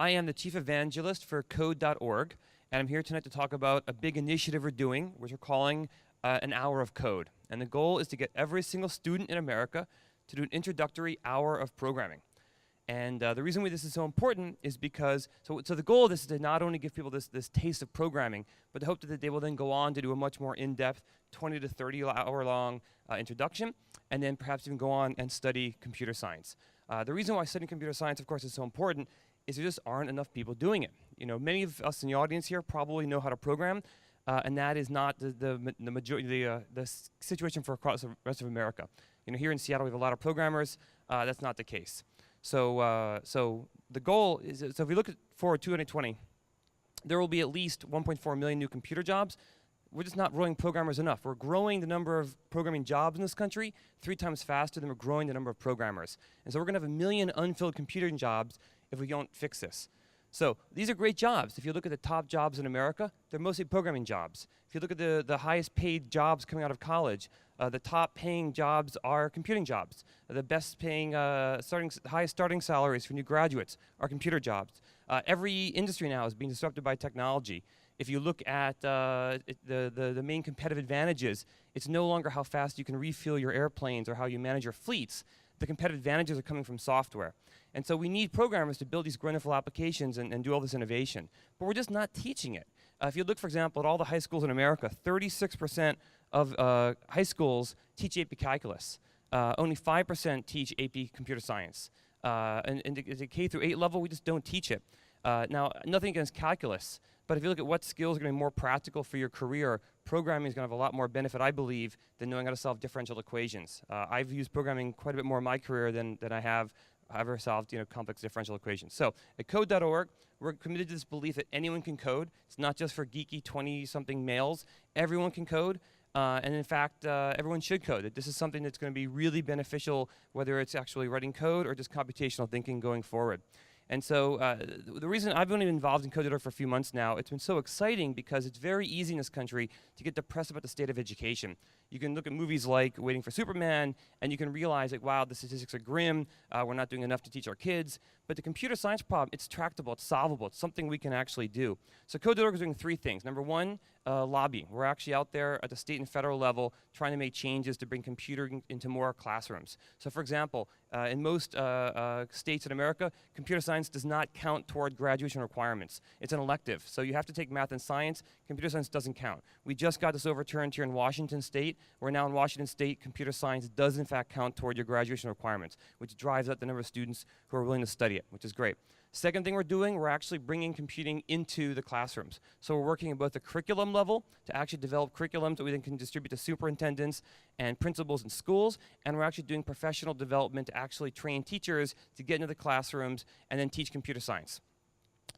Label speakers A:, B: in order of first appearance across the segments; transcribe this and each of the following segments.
A: I am the chief evangelist for code.org, and I'm here tonight to talk about a big initiative we're doing, which we're calling an hour of code. And the goal is to get every single student in America to do an introductory hour of programming. And the reason why this is so important is because, so the goal of this is to not only give people this taste of programming, but to hope that they will then go on to do a much more in-depth 20 to 30 hour long introduction, and then perhaps even go on and study computer science. The reason why studying computer science, of course, is so important is there just aren't enough people doing it. You know, many of us in the audience here probably know how to program, and that is not the situation for across the rest of America. You know, here in Seattle we have a lot of programmers. That's not the case. So the goal is, so if we look forward to 2020, there will be at least 1.4 million new computer jobs. We're just not growing programmers enough. We're growing the number of programming jobs in this country 3 times faster than we're growing the number of programmers. And so we're going to have 1 million unfilled computing jobs if we don't fix this. So these are great jobs. If you look at the top jobs in America, they're mostly programming jobs. If you look at the highest paid jobs coming out of college, the top paying jobs are computing jobs. The best paying, highest starting salaries for new graduates are computer jobs. Every industry now is being disrupted by technology. If you look at the main competitive advantages, it's no longer how fast you can refuel your airplanes or how you manage your fleets. The competitive advantages are coming from software. And so we need programmers to build these wonderful applications and do all this innovation. But we're just not teaching it. If you look, for example, at all the high schools in America, 36% of high schools teach AP Calculus. Only 5% teach AP Computer Science. And at the K through 8 level, we just don't teach it. Now, nothing against calculus, but if you look at what skills are going to be more practical for your career, programming is going to have a lot more benefit, I believe, than knowing how to solve differential equations. I've used programming quite a bit more in my career than I have ever solved, complex differential equations. So at code.org, we're committed to this belief that anyone can code. It's not just for geeky 20-something males. Everyone can code. And in fact, everyone should code. That this is something that's going to be really beneficial, whether it's actually writing code or just computational thinking going forward. And so the reason I've only been involved in code.org for a few months now, it's been so exciting because it's very easy in this country to get depressed about the state of education. You can look at movies like Waiting for Superman, and you can realize, like, wow, the statistics are grim. We're not doing enough to teach our kids. But the computer science problem, it's tractable, it's solvable, it's something we can actually do. So code.org is doing 3 things. Number 1, lobbying. We're actually out there at the state and federal level trying to make changes to bring computing into more classrooms. So for example, in most states in America, computer science does not count toward graduation requirements. It's an elective. So you have to take math and science. Computer science doesn't count. We just got this overturned here in Washington State. Where now in Washington State, computer science does in fact count toward your graduation requirements, which drives up the number of students who are willing to study it, which is great. Second thing we're doing, we're actually bringing computing into the classrooms. So we're working at both the curriculum level to actually develop curriculums that we then can distribute to superintendents and principals in schools, and we're actually doing professional development to actually train teachers to get into the classrooms and then teach computer science.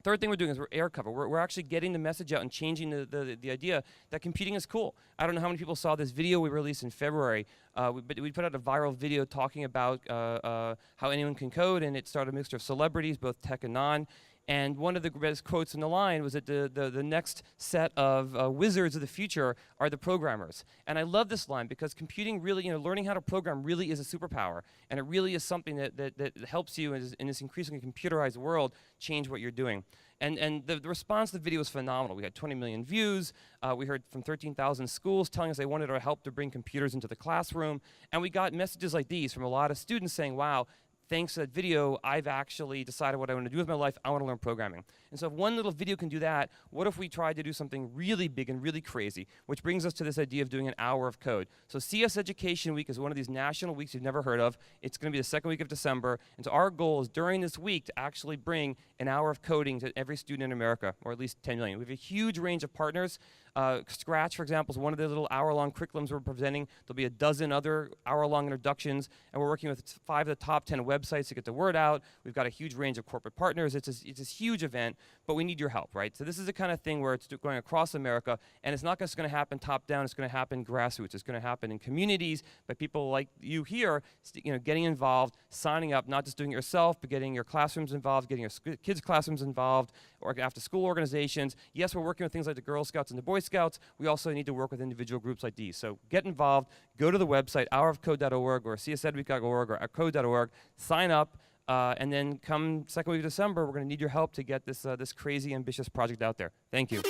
A: Third thing we're doing is we're air cover. We're actually getting the message out and changing the idea that computing is cool. I don't know how many people saw this video we released in February, but we put out a viral video talking about how anyone can code, and it started a mixture of celebrities, both tech and non. And one of the best quotes in the line was that the next set of wizards of the future are the programmers. And I love this line because computing really, learning how to program really is a superpower. And it really is something that helps you in this increasingly computerized world change what you're doing. And the response to the video was phenomenal. We had 20 million views. We heard from 13,000 schools telling us they wanted our help to bring computers into the classroom. And we got messages like these from a lot of students saying, wow, thanks to that video, I've actually decided what I want to do with my life. I want to learn programming. And so if one little video can do that, what if we tried to do something really big and really crazy? Which brings us to this idea of doing an hour of code. So CS Education Week is one of these national weeks you've never heard of. It's going to be the second week of December. And so our goal is during this week to actually bring an hour of coding to every student in America, or at least 10 million. We have a huge range of partners. Scratch, for example, is one of the little hour-long curriculums we're presenting. There'll be a dozen other hour-long introductions, and we're working with 5 of the top 10 websites to get the word out. We've got a huge range of corporate partners. It's this huge event, but we need your help, right? So this is the kind of thing where it's going across America, and it's not just going to happen top-down. It's going to happen grassroots. It's going to happen in communities by people like you here, getting involved, signing up, not just doing it yourself, but getting your classrooms involved, getting your kids' classrooms involved, or after-school organizations. Yes, we're working with things like the Girl Scouts and the Boy Scouts. We also need to work with individual groups like these. So get involved. Go to the website, hourofcode.org or csedweek.org or code.org. Sign up. And then come second week of December, we're going to need your help to get this, this crazy, ambitious project out there. Thank you.